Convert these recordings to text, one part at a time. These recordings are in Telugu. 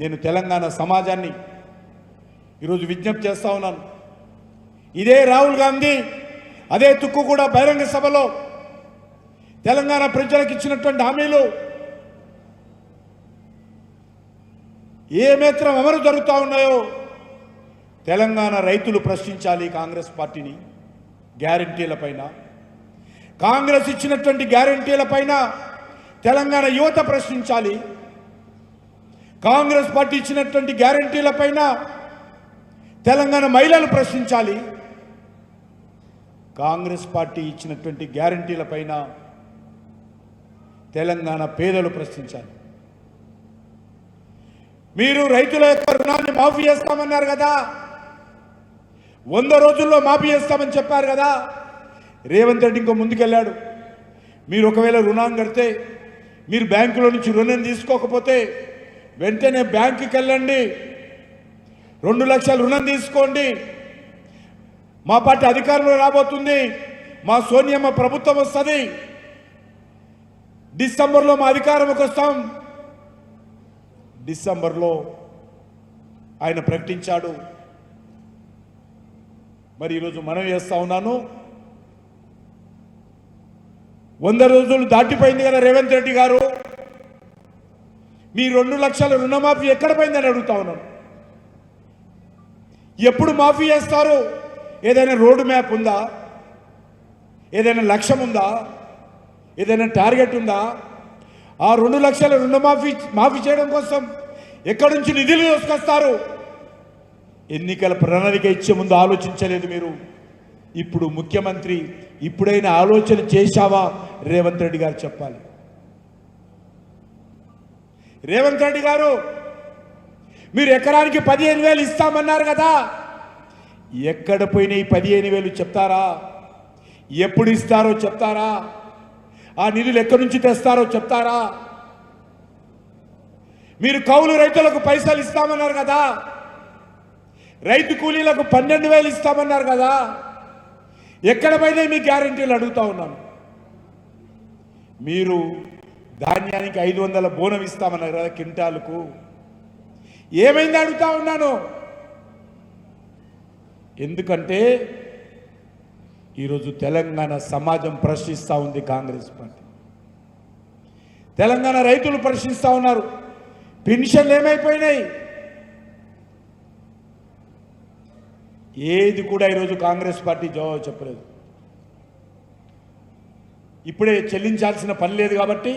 నేను తెలంగాణ సమాజాన్ని ఈరోజు విజ్ఞప్తి చేస్తా ఉన్నాను. ఇదే రాహుల్ గాంధీ అదే తుక్కుగూడ బహిరంగ సభలో తెలంగాణ ప్రజలకు ఇచ్చినటువంటి హామీలు ఏ మాత్రం అమలు జరుగుతూ ఉన్నాయో తెలంగాణ రైతులు ప్రశ్నించాలి కాంగ్రెస్ పార్టీని. గ్యారెంటీలపైన, కాంగ్రెస్ ఇచ్చినటువంటి గ్యారెంటీలపైన తెలంగాణ యువత ప్రశ్నించాలి. కాంగ్రెస్ పార్టీ ఇచ్చినటువంటి గ్యారెంటీలపైన తెలంగాణ మహిళలు ప్రశ్నించాలి. కాంగ్రెస్ పార్టీ ఇచ్చినటువంటి గ్యారెంటీలపైన తెలంగాణ పేదలు ప్రశ్నించాలి. మీరు రైతుల యొక్క రుణాన్ని మాఫీ చేస్తామన్నారు కదా, 100 రోజుల్లో మాఫీ చేస్తామని చెప్పారు కదా. రేవంత్ రెడ్డి ఇంకో ముందుకెళ్ళాడు. మీరు ఒకవేళ రుణం కడితే, మీరు బ్యాంకులో నుంచి రుణం తీసుకోకపోతే వెంటనే బ్యాంకుకి వెళ్ళండి, 2 లక్షల రుణం తీసుకోండి. మా పార్టీ అధికారంలో రాబోతుంది, మా సోనియమ్మ ప్రభుత్వం వస్తుంది, డిసెంబర్లో మా అధికారంలోకి వస్తాం. డిసెంబర్లో ఆయన ప్రకటించాడు. మరి ఈరోజు మనం చేస్తా ఉన్నాను. 100 రోజులు దాటిపోయింది కదా రేవంత్ రెడ్డి గారు, మీ 2 లక్షల రుణమాఫీ ఎక్కడ పోయిందని అడుగుతా ఉన్నాను. ఎప్పుడు మాఫీ చేస్తారు? ఏదైనా రోడ్ మ్యాప్ ఉందా? ఏదైనా లక్ష్యం ఉందా? ఏదైనా టార్గెట్ ఉందా? ఆ 2 లక్షల మాఫీ చేయడం కోసం ఎక్కడి నుంచి నిధులు తీసుకొస్తారు? ఎన్నికల ప్రణాళిక ఇచ్చే ముందు ఆలోచించలేదు మీరు. ఇప్పుడు ముఖ్యమంత్రి, ఇప్పుడైనా ఆలోచన చేశావా? రేవంత్ రెడ్డి గారు చెప్పాలి. రేవంత్ రెడ్డి గారు, మీరు ఎకరానికి 15,000 ఇస్తామన్నారు కదా, ఎక్కడ పోయినాయి 15,000 చెప్తారా? ఎప్పుడు ఇస్తారో చెప్తారా? ఆ నిధులు ఎక్కడి నుంచి తెస్తారో చెప్తారా? మీరు కౌలు రైతులకు పైసలు ఇస్తామన్నారు కదా, రైతు కూలీలకు 12,000 ఇస్తామన్నారు కదా, ఎక్కడ పోయినాయి మీ గ్యారెంటీలు అడుగుతా ఉన్నాను. మీరు ధాన్యానికి 500 బోనం ఇస్తామన్నారు కదా క్వింటాలకు, ఏమైంది అడుగుతా ఉన్నాను. ఎందుకంటే ఈరోజు తెలంగాణ సమాజం ప్రశ్నిస్తూ ఉంది కాంగ్రెస్ పార్టీ, తెలంగాణ రైతులు ప్రశ్నిస్తూ ఉన్నారు. పెన్షన్లు ఏమైపోయినాయి? ఏది కూడా ఈరోజు కాంగ్రెస్ పార్టీ జవాబు చెప్పలేదు. ఇప్పుడే చెల్లించాల్సిన పని లేదు కాబట్టి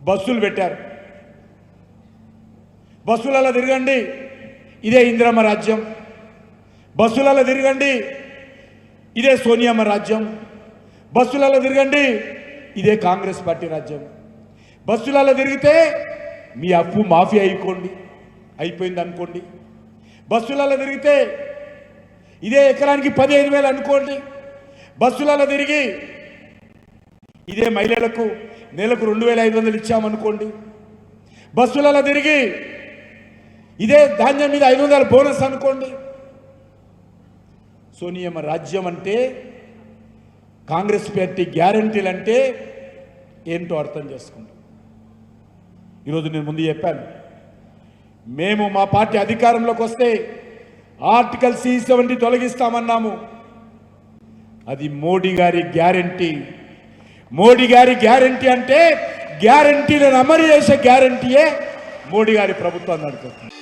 బస్సులు పెట్టారు. బస్సులలో తిరగండి, ఇదే ఇందిరమ్మ రాజ్యం. బస్సులలో తిరగండి, ఇదే సోనియమ్మ రాజ్యం. బస్సులలో తిరగండి, ఇదే కాంగ్రెస్ పార్టీ రాజ్యం. బస్సులలో తిరిగితే మీ అప్పు మాఫీ అయిపోయింది అనుకోండి. బస్సులలో తిరిగితే ఇదే ఎకరానికి 15,000 అనుకోండి. బస్సులలో తిరిగి ఇదే మహిళలకు నెలకు 2,500 ఇచ్చామనుకోండి. బస్సులలో తిరిగి ఇదే ధాన్యం మీద 500 బోనస్ అనుకోండి. సోనియమ్మ రాజ్యం అంటే, కాంగ్రెస్ పార్టీ గ్యారెంటీలు అంటే ఏంటో అర్థం చేసుకుంటాం. ఈరోజు నేను ముందు చెప్పాను, మేము మా పార్టీ అధికారంలోకి వస్తే ఆర్టికల్ 70 తొలగిస్తామన్నాము. అది మోడీ గారి గ్యారెంటీ. మోడీ గారి గ్యారెంటీ అంటే గ్యారెంటీలను అమలు చేసే గ్యారెంటీయే మోడీ గారి ప్రభుత్వం నడుపుతుంది.